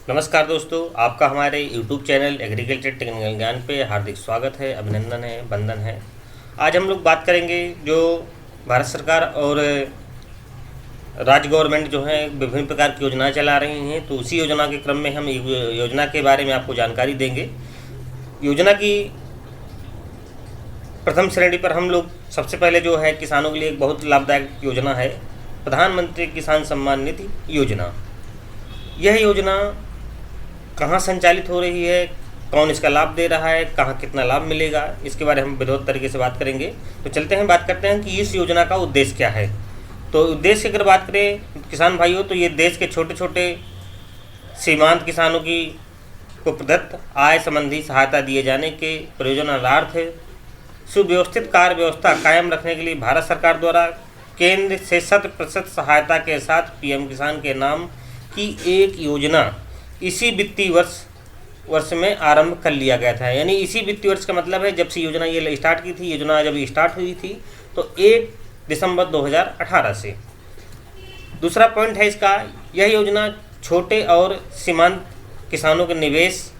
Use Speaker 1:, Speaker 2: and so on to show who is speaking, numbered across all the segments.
Speaker 1: नमस्कार दोस्तों, आपका हमारे YouTube चैनल एग्रीकल्चर टेक्निकल ज्ञान पे हार्दिक स्वागत है, अभिनंदन है, वंदन है। आज हम लोग बात करेंगे जो भारत सरकार और राज्य गवर्नमेंट जो है विभिन्न प्रकार की योजनाएं चला रही हैं, तो उसी योजना के क्रम में हम योजना के बारे में आपको जानकारी देंगे। योजना की प्रथम श्रेणी पर हम लोग सबसे पहले जो है किसानों के लिए एक बहुत लाभदायक योजना है प्रधानमंत्री किसान सम्मान निधि योजना। यह योजना कहाँ संचालित हो रही है, कौन इसका लाभ दे रहा है, कहाँ कितना लाभ मिलेगा, इसके बारे में हम विधिवत तरीके से बात करेंगे। तो चलते हैं, बात करते हैं कि इस योजना का उद्देश्य क्या है। तो उद्देश्य की अगर बात करें किसान भाइयों, तो ये देश के छोटे छोटे सीमांत किसानों की को प्रदत्त आय संबंधी सहायता दिए जाने के प्रयोजनार्थ सुव्यवस्थित कार्य व्यवस्था कायम रखने के लिए भारत सरकार द्वारा केंद्र से 100% सहायता के साथ पीएम किसान के नाम की एक योजना इसी वित्तीय वर्ष में आरंभ कर लिया गया था। यानी इसी वित्तीय वर्ष का मतलब है जब से योजना ये स्टार्ट की थी। योजना जब स्टार्ट हुई थी तो 1 दिसंबर 2018 से। दूसरा पॉइंट है इसका, यह योजना छोटे और सीमांत किसानों के निवेश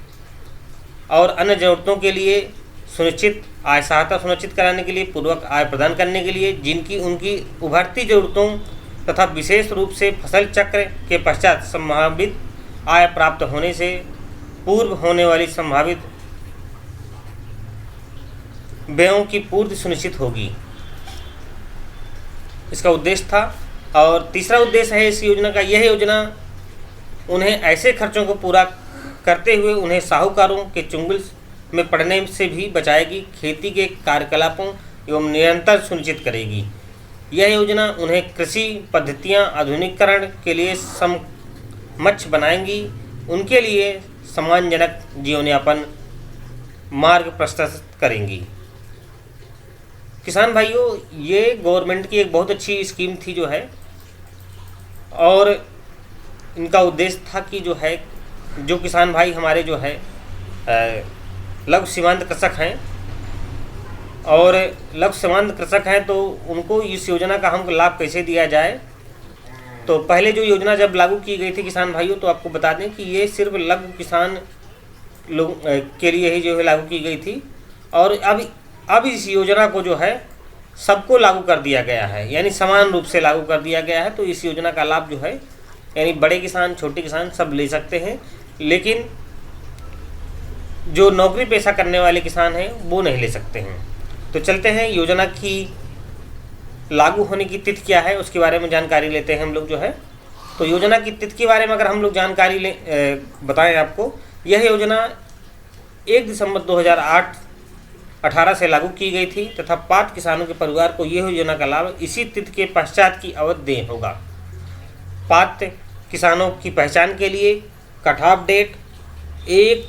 Speaker 1: और अन्य जरूरतों के लिए सुनिश्चित आय सहायता सुनिश्चित कराने के लिए, पूर्वक आय प्रदान करने के लिए, जिनकी उनकी उभरती जरूरतों तथा विशेष रूप से फसल चक्र के पश्चात संभावित आय प्राप्त होने से पूर्व होने वाली संभावित व्ययों की पूर्ति सुनिश्चित होगी, इसका उद्देश्य था। और तीसरा उद्देश्य है इस योजना का, यह योजना उन्हें ऐसे खर्चों को पूरा करते हुए उन्हें साहूकारों के चुंगल में पड़ने से भी बचाएगी, खेती के कार्यकलापों एवं निरंतर सुनिश्चित करेगी। यह योजना उन्हें कृषि पद्धतियां आधुनिकीकरण के लिए समक्ष बनाएंगी, उनके लिए सम्मानजनक जीवन यापन मार्ग प्रशस्त करेंगी। किसान भाइयों, ये गवर्नमेंट की एक बहुत अच्छी स्कीम थी जो है, और इनका उद्देश्य था कि जो है जो किसान भाई हमारे जो है लघु सीमांत कृषक हैं और लघु सीमांत कृषक हैं, तो उनको इस योजना का हमको लाभ कैसे दिया जाए। तो पहले जो योजना जब लागू की गई थी किसान भाइयों, तो आपको बता दें कि ये सिर्फ लघु किसान लोग के लिए ही जो है लागू की गई थी, और अब इस योजना को जो है सबको लागू कर दिया गया है, यानी समान रूप से लागू कर दिया गया है। तो इस योजना का लाभ जो है यानी बड़े किसान छोटे किसान सब ले सकते हैं, लेकिन जो नौकरी पेशा करने वाले किसान हैं वो नहीं ले सकते हैं। तो चलते हैं, योजना की लागू होने की तिथि क्या है उसके बारे में जानकारी लेते हैं हम लोग जो है। तो योजना की तिथि के बारे में अगर हम लोग जानकारी बताएं आपको, यह योजना 1 दिसंबर 2018 से लागू की गई थी तथा पात्र किसानों के परिवार को यह योजना का लाभ इसी तिथि के पश्चात की अवधि दें होगा। पात्र किसानों की पहचान के लिए कट ऑफ डेट 1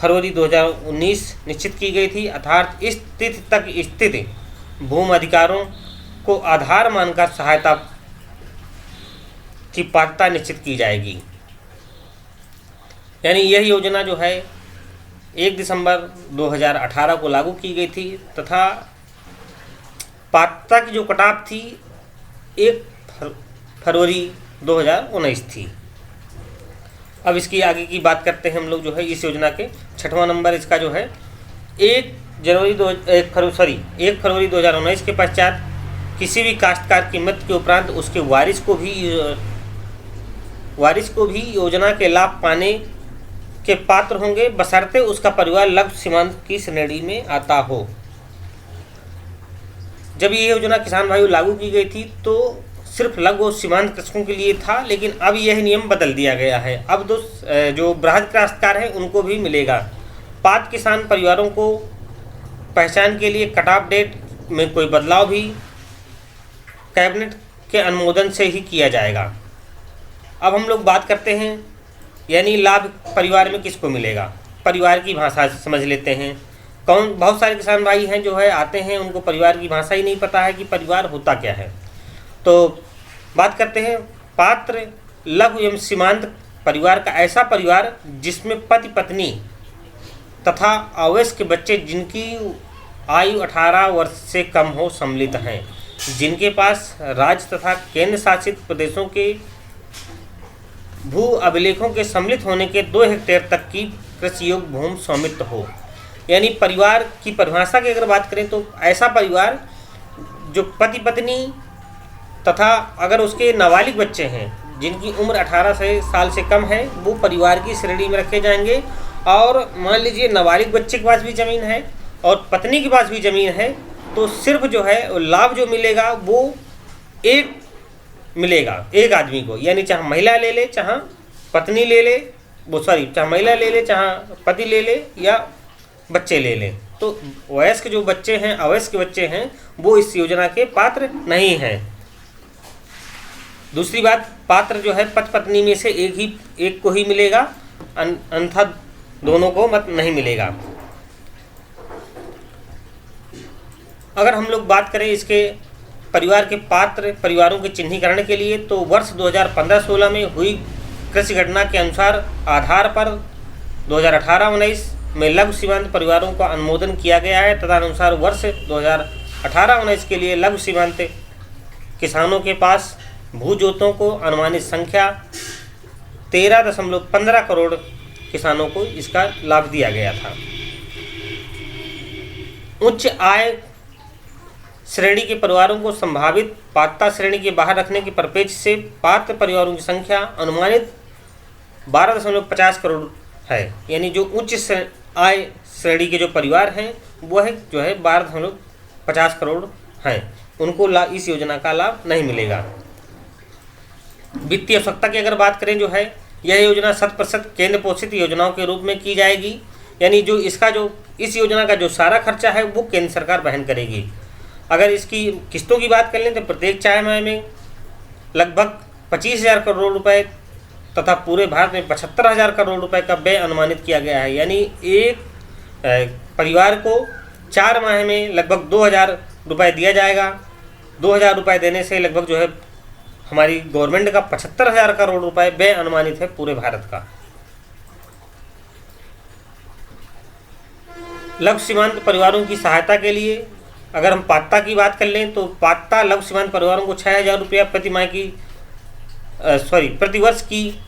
Speaker 1: फरवरी 2019 निश्चित की गई थी, अर्थात इस तिथि तक स्थित भूमि अधिकारों को आधार मानकर सहायता की पात्रता निश्चित की जाएगी। यानी यह योजना जो है 1 दिसंबर 2018 को लागू की गई थी तथा पात्रता की जो कटाव थी 1 फरवरी 2019 थी। अब इसकी आगे की बात करते हैं हम लोग जो है। इस योजना के 6वां नंबर इसका जो है 1 फरवरी 2019 के पश्चात किसी भी काश्तकार की मृत्यु के उपरांत उसके वारिस को भी योजना के लाभ पाने के पात्र होंगे, बशर्ते उसका परिवार लघु सीमांत की श्रेणी में आता हो। जब ये योजना किसान भाइयों लागू की गई थी तो सिर्फ लघु और सीमांत कृषकों के लिए था, लेकिन अब यह नियम बदल दिया गया है। अब जो बृहद काश्तकार हैं उनको भी मिलेगा। पात्र किसान परिवारों को पहचान के लिए कट ऑफ डेट में कोई बदलाव भी कैबिनेट के अनुमोदन से ही किया जाएगा। अब हम लोग बात करते हैं, यानी लाभ परिवार में किसको मिलेगा। परिवार की भाषा समझ लेते हैं। बहुत सारे किसान भाई हैं जो है आते हैं, उनको परिवार की भाषा ही नहीं पता है कि परिवार होता क्या है। तो बात करते हैं पात्र लघु एवं सीमांत परिवार का ऐसा परिवार जिसमें पति पत्नी तथा अवयस्क बच्चे जिनकी आयु 18 वर्ष से कम हो सम्मिलित हैं, जिनके पास राज्य तथा केंद्र शासित प्रदेशों के भू अभिलेखों के सम्मिलित होने के 2 हेक्टेयर तक की कृषि योग्य भूमि स्वामित्व हो। यानी परिवार की परिभाषा की अगर बात करें तो ऐसा परिवार जो पति पत्नी तथा अगर उसके नाबालिग बच्चे हैं जिनकी उम्र 18 साल से कम है, वो परिवार की श्रेणी में रखे जाएंगे। और मान लीजिए नाबालिग बच्चे के पास भी ज़मीन है और पत्नी के पास भी ज़मीन है, तो सिर्फ जो है लाभ जो मिलेगा वो एक मिलेगा, एक आदमी को। यानी चाहे महिला ले ले, चाहे पत्नी ले ले, चाहे महिला ले ले, चाहे पति ले ले या बच्चे ले लें। तो वयस्क जो बच्चे हैं, अवयस्क बच्चे हैं, वो इस योजना के पात्र नहीं हैं। दूसरी बात, पात्र जो है पति पत्नी में से एक को ही मिलेगा, अन्यथा दोनों को मत नहीं मिलेगा। अगर हम लोग बात करें इसके परिवार के पात्र परिवारों के चिन्हीकरण के लिए, तो वर्ष 2015-16 में हुई कृषि घटना के अनुसार आधार पर 2018-19 में लघु सीमांत परिवारों का अनुमोदन किया गया है। तदनुसार वर्ष 2018-19 के लिए लघु सीमांत किसानों के पास भू जोतों को अनुमानित संख्या 13.15 करोड़ किसानों को इसका लाभ दिया गया था। उच्च आय श्रेणी के परिवारों को संभावित पात्रता श्रेणी के बाहर रखने के परिप्रेक्ष्य से पात्र परिवारों की संख्या अनुमानित 12.50 करोड़ है। यानी जो उच्च आय श्रेणी के जो परिवार हैं वो है जो है 12.50 करोड़ हैं, उनको इस योजना का लाभ नहीं मिलेगा। वित्तीय आवश्यकता की अगर बात करें जो है, यह योजना 100% केंद्र पोषित योजनाओं के रूप में की जाएगी। यानी जो इस योजना का जो सारा खर्चा है वो केंद्र सरकार वहन करेगी। अगर इसकी किस्तों की बात कर लें तो प्रत्येक 4 माह में लगभग 25,000 करोड़ रुपए तथा पूरे भारत में 75,000 करोड़ रुपए का व्यय अनुमानित किया गया है। यानी एक परिवार को 4 माह में लगभग 2,000 रुपये दिया जाएगा। 2,000 रुपये देने से लगभग जो है हमारी गवर्नमेंट का 75,000 करोड़ रुपए व्यय अनुमानित है पूरे भारत का। लघु सीमांत परिवारों की सहायता के लिए अगर हम पात्रता की बात कर लें तो पात्रता लघु सीमांत परिवारों को 6,000 रुपया प्रति वर्ष की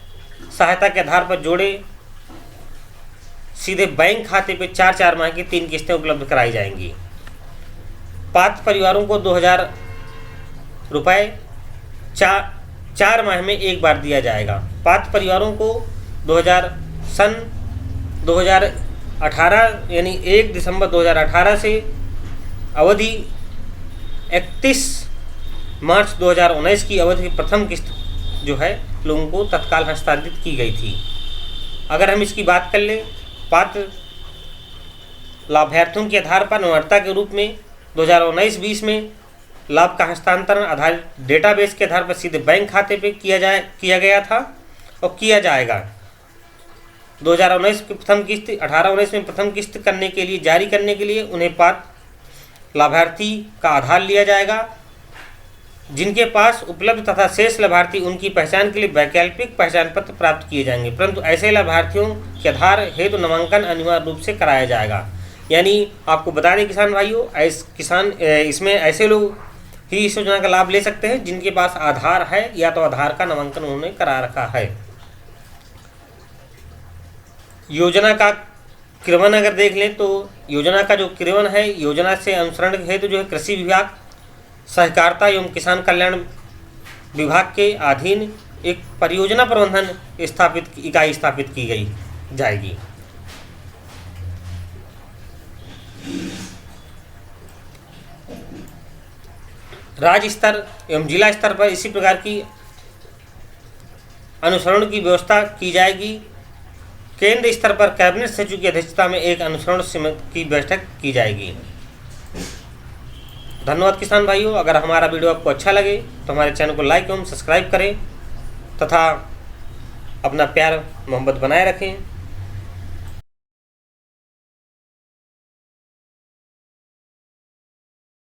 Speaker 1: सहायता के आधार पर जोड़े सीधे बैंक खाते पे 4 माह की 3 किस्तें उपलब्ध कराई जाएंगी। पात्र परिवारों को 2,000 रुपये 4 माह में एक बार दिया जाएगा। पात्र परिवारों को 2018 यानी 1 दिसंबर 2018 से अवधि 31 मार्च 2019 की अवधि की प्रथम किस्त जो है लोगों को तत्काल हस्तांतरित की गई थी। अगर हम इसकी बात कर लें, पात्र लाभार्थियों के आधार पर अनिवार्यता के रूप में 2019-20 में लाभ का हस्तांतरण आधारित डेटाबेस के आधार पर सीधे बैंक खाते पे किया गया था और किया जाएगा। 2019 की प्रथम किस्त 18-19 में प्रथम किस्त जारी करने के लिए उन्हें पात्र लाभार्थी का आधार लिया जाएगा। जिनके पास उपलब्ध तथा शेष लाभार्थी उनकी पहचान के लिए वैकल्पिक पहचान पत्र प्राप्त किए जाएंगे, परंतु ऐसे लाभार्थियों के आधार हेतु नामांकन अनिवार्य रूप से कराया जाएगा। यानी आपको बता दें किसान भाइयों, इसमें ऐसे लोग ही इस योजना का लाभ ले सकते हैं जिनके पास आधार है या तो आधार का नामांकन उन्होंने करा रखा है। योजना का क्रियान्वयन अगर देख लें तो योजना का जो क्रियान्वयन है, योजना से अनुसरण हेतु जो है कृषि विभाग, सहकारिता एवं किसान कल्याण विभाग के अधीन एक परियोजना प्रबंधन इकाई स्थापित की जाएगी। राज्य स्तर एवं जिला स्तर पर इसी प्रकार की अनुसरण की व्यवस्था की जाएगी। केंद्र स्तर पर कैबिनेट सचिव की अध्यक्षता में एक अनुसरण समिति की बैठक की जाएगी। धन्यवाद किसान भाइयों। अगर हमारा वीडियो आपको अच्छा लगे तो हमारे चैनल को लाइक एवं सब्सक्राइब करें तथा अपना प्यार मोहब्बत बनाए रखें।